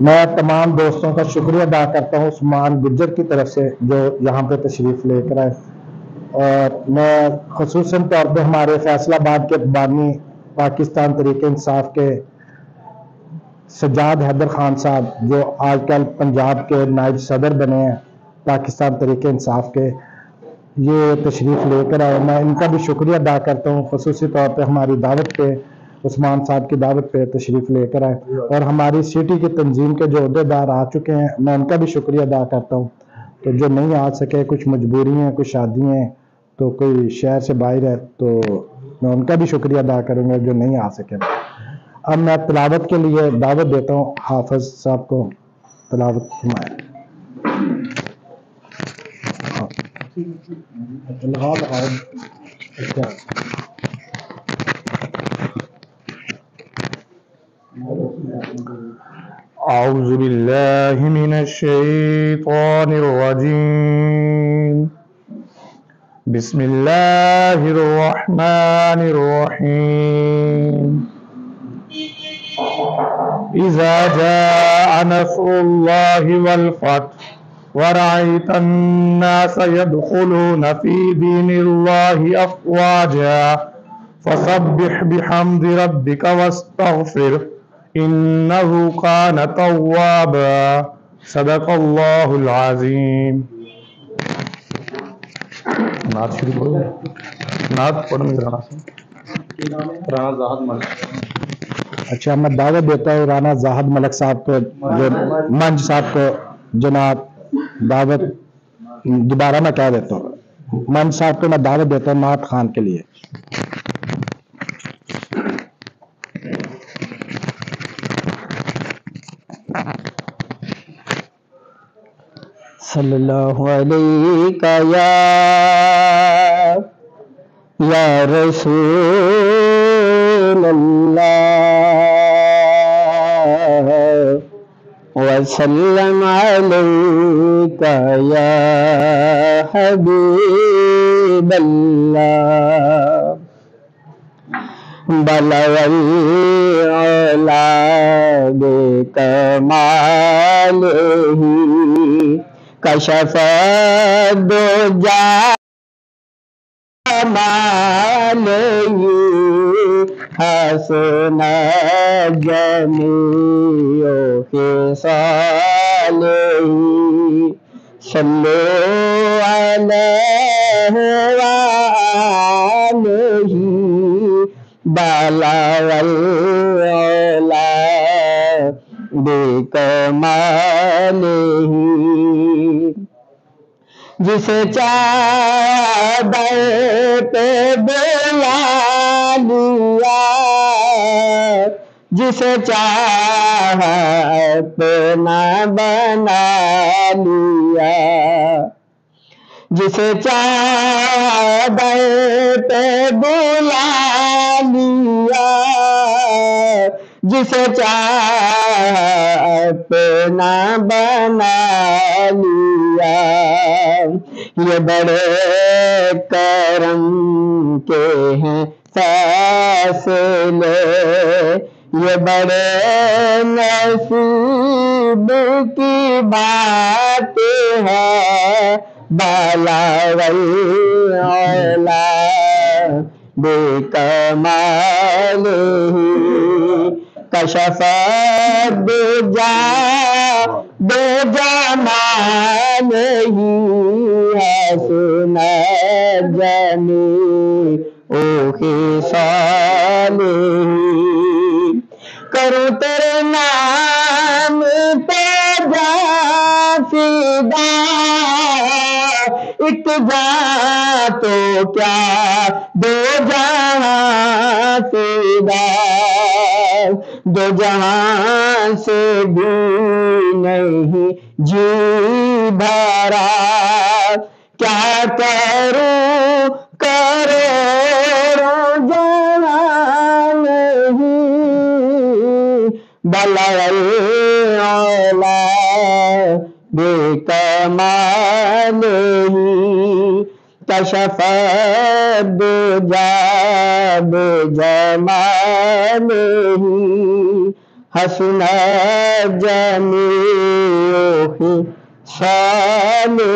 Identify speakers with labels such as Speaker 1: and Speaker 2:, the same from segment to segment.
Speaker 1: میں تمام دوستوں کا شکریہ ادا کرتا ہوں عثمان گجر کی طرف سے جو یہاں پہ تشریف لے کر آئے، اور میں خصوصاً طور پہ ہمارے فیصل آباد کے بانی پاکستان تحریک انصاف کے سجاد حیدر خان صاحب جو آج کل پنجاب کے نائب صدر بنے ہیں پاکستان تحریک انصاف کے، یہ تشریف لے کر آئے، میں ان کا بھی شکریہ ادا کرتا ہوں، خصوصی طور پہ ہماری دعوت پہ عثمان صاحب کی دعوت پہ تشریف لے کر آئے، اور ہماری سٹی کی تنظیم کے جو عہدیدار آ چکے ہیں میں ان کا بھی شکریہ ادا کرتا ہوں، تو جو نہیں آ سکے کچھ مجبوری ہیں کچھ شادی ہیں تو کوئی شہر سے باہر ہے تو میں ان کا بھی شکریہ ادا کروں گا جو نہیں آ سکے۔ اب میں تلاوت کے لیے دعوت دیتا ہوں حافظ صاحب کو، تلاوت فرمائیں۔
Speaker 2: أعوذ بالله من الشيطان الرجيم بسم الله الرحمن الرحيم إذا جاء نصر الله والفتح ورأيت الناس يدخلون في دين الله أفواجا فسبح بحمد ربك واستغفره إنه كان توابا صدق الله العظيم۔ نعت شروع کرو، نعت پڑھنے رانا زاہد ملک۔
Speaker 1: اچھا میں دعوت دیتا ہوں رانا زاہد ملک صاحب کو، جو منج صاحب کو، جناب دعوت دوبارہ میں کہہ دیتا ہوں، منج صاحب کو میں دعوت دیتا ہوں نعت خان کے لیے۔
Speaker 3: صلی اللہ علیہ یا رسول اللہ وسلم علیک یا حبیب اللہ بلغ العلا بکمالہ کشف الدجی جمالہ حسن جمیع خصالہ صلو علیہ وآلہ بلغ العلا بکمالہ جسے چادر پہ بلا لیا جسے چاہا اپنا بنا لیا جسے چادر پہ بلا لیا جسے چاہا اپنا بنا لیا یہ بڑے کرم کے ہیں فیصلے یہ بڑے نصیب کی بات ہے بلغ العلا بکمالہ کشف الدجی بجمالہ حسن جمیع خصالہ کروں تیرے نام پہ جاں فدا ایک جاں تو کیا دو جہاں فدا دو جہاں سے بھی نہیں جی بھرا کیا کروں کروڑوں جہاں نہیں بلغ العلا بکمالہ کشف الدجی بجمالہ حسن جمیع خصاله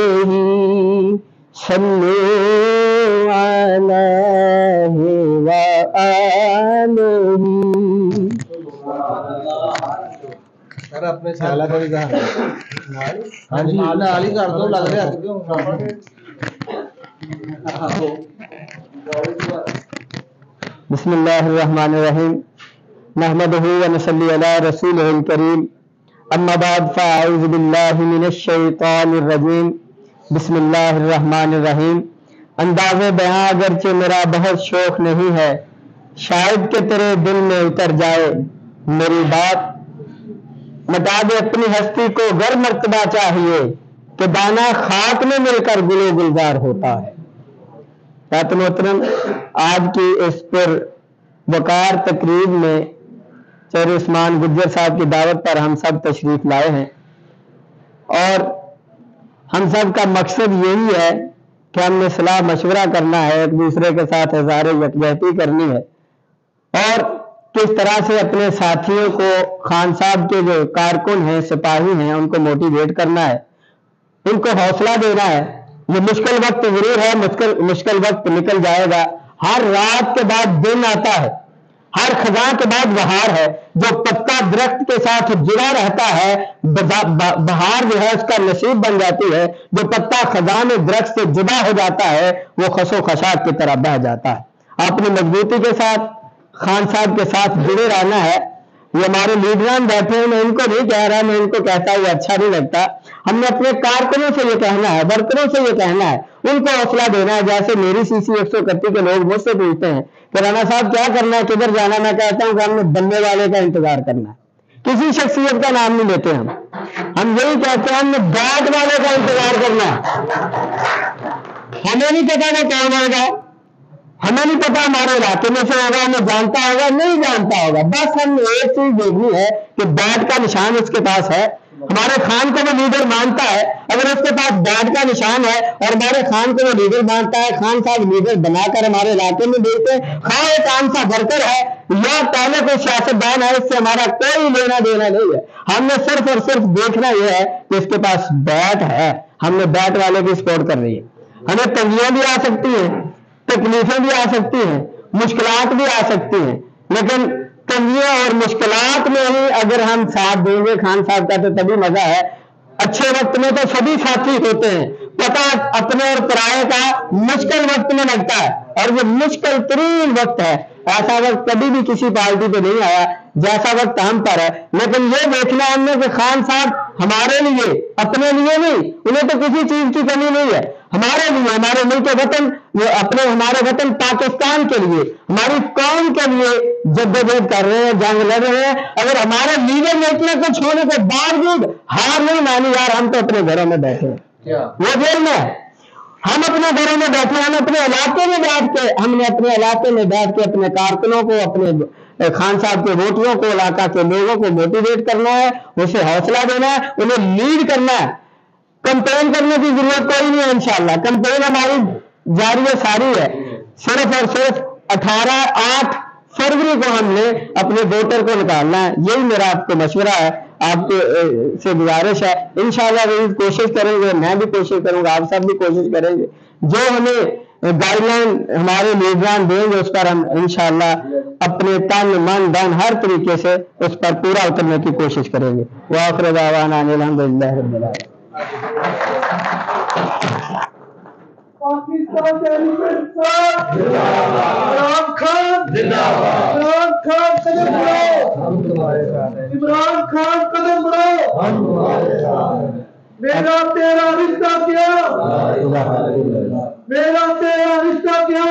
Speaker 3: صلوا علیہ وآلہ.
Speaker 1: سر اپنے سالہ کو بھی کہا ہاں جی نال ہی کر دو لگ رہا کیوں
Speaker 3: بسم اللہ الرحمن الرحیم نحمده ونصلی علی رسولہ الکریم اما بعد فاعوذ باللہ من الشیطان الرجیم بسم اللہ الرحمن الرحیم. انداز بیان اگرچہ میرا بہت شوق نہیں ہے، شاید کہ تیرے دل میں اتر جائے میری بات. مٹا دے اپنی ہستی کو گر مرتبہ چاہیے کہ دانہ خاک میں مل کر گل و گلزار ہوتا ہے. محترم، آج کی اس پر وقار تقریب میں چہر عثمان گجر صاحب کی دعوت پر ہم سب تشریف لائے ہیں، اور ہم سب کا مقصد یہی ہے کہ ہم نے صلاح مشورہ کرنا ہے، ایک دوسرے کے ساتھ اظہار یکجہتی کرنی ہے، اور کس طرح سے اپنے ساتھیوں کو، خان صاحب کے جو کارکن ہیں، سپاہی ہیں، ان کو موٹیویٹ کرنا ہے، ان کو حوصلہ دینا ہے. یہ مشکل وقت ضرور ہے، مشکل وقت نکل جائے گا. ہر رات کے بعد دن آتا ہے، ہر خزاں کے بعد بہار ہے. جو پتا درخت کے ساتھ جڑا رہتا ہے، بہار جو ہے اس کا نصیب بن جاتی ہے. جو پتا خزاں میں درخت سے جدا ہو جاتا ہے وہ خس و خشاک کی طرح بہہ جاتا ہے. آپ نے مضبوطی کے ساتھ خان صاحب کے ساتھ جڑے رہنا ہے. یہ ہمارے لیڈران بیٹھے ہیں، میں ان کو نہیں کہہ رہا، میں ان کو کہتا ہوں اچھا نہیں لگتا. ہم نے اپنے کارکنوں سے یہ کہنا ہے، ورکروں سے یہ کہنا ہے، ان کو حوصلہ دینا ہے. جیسے میری سی سی 131 کے لوگ مجھ سے پوچھتے ہیں کہ رانا صاحب کیا کرنا ہے، کدھر جانا، میں کہتا ہوں کہ ہم نے بننے والے کا انتظار کرنا ہے. کسی شخصیت کا نام نہیں لیتے ہم یہی کہتے ہیں ہم نے بیٹ والے کا انتظار کرنا ہے. ہمیں نہیں پتا وہ کون ہوگا، ہمیں نہیں پتا ہمارے علاقے میں سے ہوگا، ہمیں جانتا ہوگا نہیں جانتا ہوگا. بس ہم نے ایک چیز دیکھنی ہے کہ بیٹ کا نشان اس کے پاس ہے. ہمارے خان کو وہ لیڈر مانتا ہے، اگر اس کے پاس بیٹ کا نشان ہے اور ہمارے خان کو وہ لیڈر مانتا ہے، خان صاحب لیڈر بنا کر ہمارے علاقے میں دیتے ہیں. خواہ ایک عام سا ورکر ہے یا پہلے کوئی سیاستدان ہے، اس سے ہمارا کوئی لینا دینا نہیں ہے. ہم نے صرف اور صرف دیکھنا یہ ہے کہ اس کے پاس بیٹ ہے. ہم نے بیٹ والے کی سپورٹ کرنی ہے. ہمیں تنگیاں بھی آ سکتی ہیں، تکلیفیں بھی آ سکتی ہیں، مشکلات بھی آ سکتی ہیں، لیکن تنگیاں اور مشکلات میں ہی اگر ہم ساتھ دیں گے خان صاحب کا تو تبھی مزہ ہے. اچھے وقت میں تو سبھی ساتھی ہوتے ہیں، پتہ اپنے اور پرائے کا مشکل وقت میں لگتا ہے، اور یہ مشکل ترین وقت ہے. ایسا وقت کبھی بھی کسی پارٹی پہ نہیں آیا جیسا وقت ہم پر ہے. لیکن یہ دیکھنا ہم نے کہ خان صاحب ہمارے لیے، اپنے لیے نہیں، انہیں تو کسی چیز کی کمی نہیں ہے، ہمارے لیے، ہمارے ملک وطن، ہمارے وطن پاکستان کے لیے، ہماری قوم کے لیے جدوجہد کر رہے ہیں، جنگ لڑ رہے ہیں. اگر ہمارے لیڈر میں اتنا کچھ ہونے کے باوجود ہار نہیں مانی، یار ہم تو اپنے گھروں میں بیٹھے ہیں، وہ جیل میں ہے. ہم اپنے گھروں میں بیٹھے، ہم اپنے علاقے میں بیٹھ کے، ہم نے اپنے علاقے میں بیٹھ کے اپنے کارکنوں کو، اپنے خان صاحب کے ووٹروں کو، علاقہ کے لوگوں کو موٹیویٹ کرنا ہے، اسے حوصلہ دینا ہے، انہیں لیڈ کرنا ہے. کمپین کرنے کی ضرورت کوئی نہیں ہے. انشاءاللہ کمپین ہماری جاری و ساری ہے. صرف اور صرف 8 فروری کو ہم نے اپنے ووٹر کو نکالنا ہے. یہی میرا آپ کو مشورہ ہے، آپ سے گزارش ہے. انشاءاللہ ضرور کوشش کریں گے، میں بھی کوشش کروں گا، آپ سب بھی کوشش کریں گے. جو ہمیں گائیڈ لائن ہمارے لیڈران دیں گے اس پر ہم انشاءاللہ اپنے تن من دھن ہر طریقے سے اس پر پورا اترنے کی کوشش کریں گے. وآخر دعوانا ان الحمدللہ رب العالمین.
Speaker 2: پاکستان عمران خان زندہ باد، عمران خان قدم بڑھاؤ، عمران خان قدم بڑھاؤ. میرا تیرا رشتہ کیا، میرا تیرا رشتہ کیا،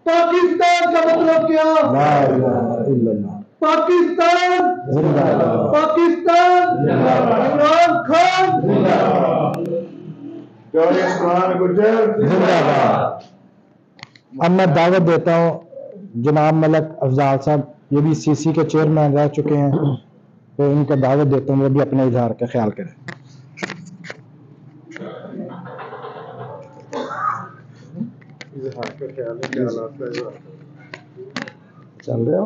Speaker 2: پاکستان کا مطلب کیا، پاکستان، پاکستان، عمران خان
Speaker 1: اب میں دعوت دیتا ہوں جناب ملک افضال صاحب، یہ بھی سی سی کے چیئرمین رہ چکے ہیں، تو ان کو دعوت دیتا ہوں وہ بھی اپنے اظہار کا خیال کریں. چل رہے ہو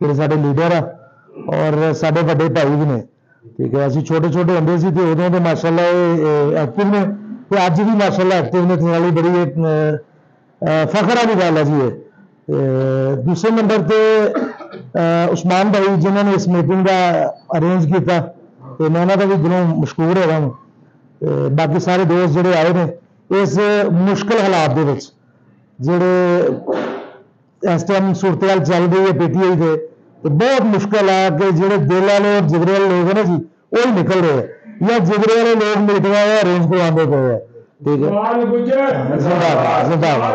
Speaker 1: ਜਿਹੜੇ ਸਾਡੇ ਲੀਡਰ ਆ ਔਰ ਸਾਡੇ ਵੱਡੇ ਭਾਈ ਵੀ ਨੇ। ਠੀਕ ਹੈ, ਅਸੀਂ ਛੋਟੇ ਛੋਟੇ ਹੁੰਦੇ ਸੀ ਤੇ ਉਦੋਂ ਤੋਂ ਮਾਸ਼ਾਅੱਲਾ ਇਹ ਐਕਟਿਵ ਨੇ ਤੇ ਅੱਜ ਵੀ ਮਾਸ਼ਾਅੱਲਾ ਐਕਟਿਵ ਨੇ। ਤੇ ਵਾਲੀ ਬੜੀ ਫਖਰ ਵਾਲੀ ਗੱਲ ਹੈ ਜੀ ਇਹ। ਦੂਸਰੇ ਨੰਬਰ ਤੇ ਉਸਮਾਨ ਭਾਈ ਜਿਨ੍ਹਾਂ ਨੇ ਇਸ ਮੀਟਿੰਗ ਦਾ ਅਰੇਂਜ ਕੀਤਾ ਤੇ ਮੈਂ ਉਹਨਾਂ ਦਾ ਵੀ ਦਿਲੋਂ ਮਸ਼ਕੂਰ ਹੈਗਾ ਹਾਂ। ਬਾਕੀ ਸਾਰੇ ਦੋਸਤ ਜਿਹੜੇ ਆਏ ਨੇ ਇਸ ਮੁਸ਼ਕਿਲ ਹਾਲਾਤ ਦੇ ਵਿੱਚ ਜਿਹੜੇ ਇਸ ਟਾਈਮ ਸੂਰਤ-ਹਾਲ ਚੱਲ ਰਹੀ ਹੈ ਪੀਟੀਆਈ ਦੇ ਤੇ ਬਹੁਤ ਮੁਸ਼ਕਿਲ ਆ ਕਿ ਜਿਹੜੇ ਦਿਲ ਵਾਲੇ ਔਰ ਜਿਗਰੇ ਵਾਲੇ ਲੋਕ ਨੇ ਜੀ ਉਹ ਹੀ ਨਿਕਲ ਰਹੇ ਆ ਜਾਂ ਜਿਗਰੇ ਵਾਲੇ ਲੋਕ ਮੀਟਿੰਗਾਂ ਅਰੇਂਜ ਕਰਵਾਉਂਦੇ ਪਏ ਆ। ਠੀਕ ਹੈ, ਜ਼ਿੰਦਾਬਾਦ ਜ਼ਿੰਦਾਬਾਦ।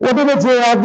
Speaker 1: ਉਹਦੇ ਵਿੱਚ ਅੱਜ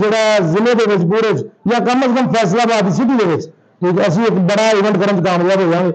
Speaker 1: ਜਿਹੜਾ ਜ਼ਿਲ੍ਹੇ ਦੇ ਵਿੱਚ ਪੂਰੇ ਜਾਂ ਕਮ ਅਜ਼ ਕਮ ਫੈਸਲਾਬਾਦ ਸਿਟੀ ਦੇ ਵਿੱਚ ਠੀਕ ਹੈ ਅਸੀਂ ਇੱਕ ਬੜਾ ਇਵੈਂਟ ਕਰਨ 'ਚ ਕਾਮਯਾਬ ਹੋ ਜਾਵਾਂਗੇ।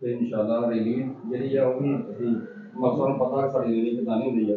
Speaker 4: ਤੇ ਇਨਸ਼ਾਅੱਲਾ ਰੈਲੀ ਜਿਹੜੀ ਆ ਉਹ ਵੀ ਅਸੀਂ ਮਕਸਦ ਨੂੰ ਪਤਾ ਸਾਡੀ ਰੈਲੀ ਕਿਦਾਂ ਨਹੀਂ ਹੁੰਦੀ ਹੈ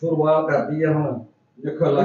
Speaker 4: ਸ਼ੁਰੂਆਤ ਕਰਦੀ ਹੈ ਹੁਣ ਦੇਖੋ ਅੱਲਾਹ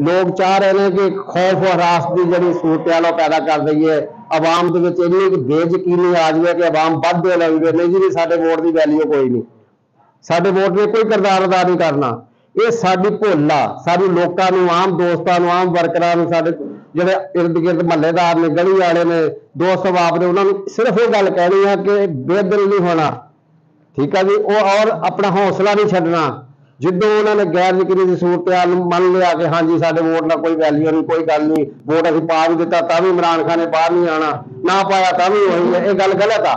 Speaker 5: ਲੋਕ ਚਾਹ ਰਹੇ ਨੇ ਕਿ ਖੌਫ ਹਰਾਸ ਦੀ ਜਿਹੜੀ ਸੂਰਤ ਉਹ ਪੈਦਾ ਕਰ ਦਈਏ, ਆਵਾਮ ਦੇ ਵਿੱਚ ਇੰਨੀ ਕਿ ਬੇਯਕੀਨੀ ਆ ਜਾਵੇ ਕਿ ਆਵਾਮ ਵੱਧਦੇ ਲੱਗਦੇ ਨਹੀਂ ਜੀ ਸਾਡੇ ਵੋਟ ਦੀ ਵੈਲਿਊ ਕੋਈ ਨਹੀਂ, ਸਾਡੇ ਵੋਟ ਨੇ ਕੋਈ ਕਿਰਦਾਰ ਅਦਾ ਨਹੀਂ ਕਰਨਾ। ਇਹ ਸਾਡੀ ਭੁੱਲ ਆ। ਸਾਡੀ ਲੋਕਾਂ ਨੂੰ, ਆਮ ਦੋਸਤਾਂ ਨੂੰ, ਆਮ ਵਰਕਰਾਂ ਨੂੰ, ਸਾਡੇ ਜਿਹੜੇ ਇਰਦ ਗਿਰਦ ਮਹੱਲੇਦਾਰ ਨੇ, ਗਲੀ ਵਾਲੇ ਨੇ, ਦੋਸਤ ਸਵਾਬ ਨੇ, ਉਹਨਾਂ ਨੂੰ ਸਿਰਫ ਇਹ ਗੱਲ ਕਹਿਣੀ ਆ ਕਿ ਬੇਦਿਲ ਨਹੀਂ ਹੋਣਾ, ਠੀਕ ਆ ਜੀ। ਉਹ ਔਰ ਆਪਣਾ ਹੌਸਲਾ ਨਹੀਂ ਛੱਡਣਾ। ਜਦੋਂ ਉਹਨਾਂ ਨੇ ਗੈਰ ਯਕੀਨੀ ਦੀ ਸੂਰਤ ਨੂੰ ਮੰਨ ਲਿਆ ਕਿ ਹਾਂਜੀ ਸਾਡੇ ਵੋਟ ਨਾਲ ਕੋਈ ਵੈਲਿਊ ਨਹੀਂ, ਕੋਈ ਗੱਲ ਨਹੀਂ, ਵੋਟ ਅਸੀਂ ਪਾ ਵੀ ਦਿੱਤਾ ਤਾਂ ਵੀ ਇਮਰਾਨ ਖਾਨ ਨੇ ਬਾਹਰ ਨਹੀਂ ਆਉਣਾ, ਨਾ ਪਾਇਆ ਤਾਂ ਵੀ ਉਹੀ ਹੈ, ਇਹ ਗੱਲ ਗਲਤ ਆ।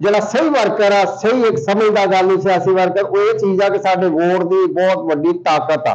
Speaker 5: ਜਿਹੜਾ ਸਹੀ ਵਰਕਰ ਆ, ਸਹੀ ਇੱਕ ਸਮਝਦਾ ਗੱਲ ਨੂੰ ਸਿਆਸੀ ਵਰਕਰ, ਉਹ ਇਹ ਚੀਜ਼ ਆ ਕਿ ਸਾਡੇ ਵੋਟ ਦੀ ਬਹੁਤ ਵੱਡੀ ਤਾਕਤ ਆ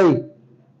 Speaker 5: ਲਈ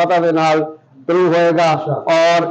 Speaker 5: ਫਤਹ ਦੇ ਨਾਲ ਸ਼ੁਰੂ ਹੋਏਗਾ ਔਰ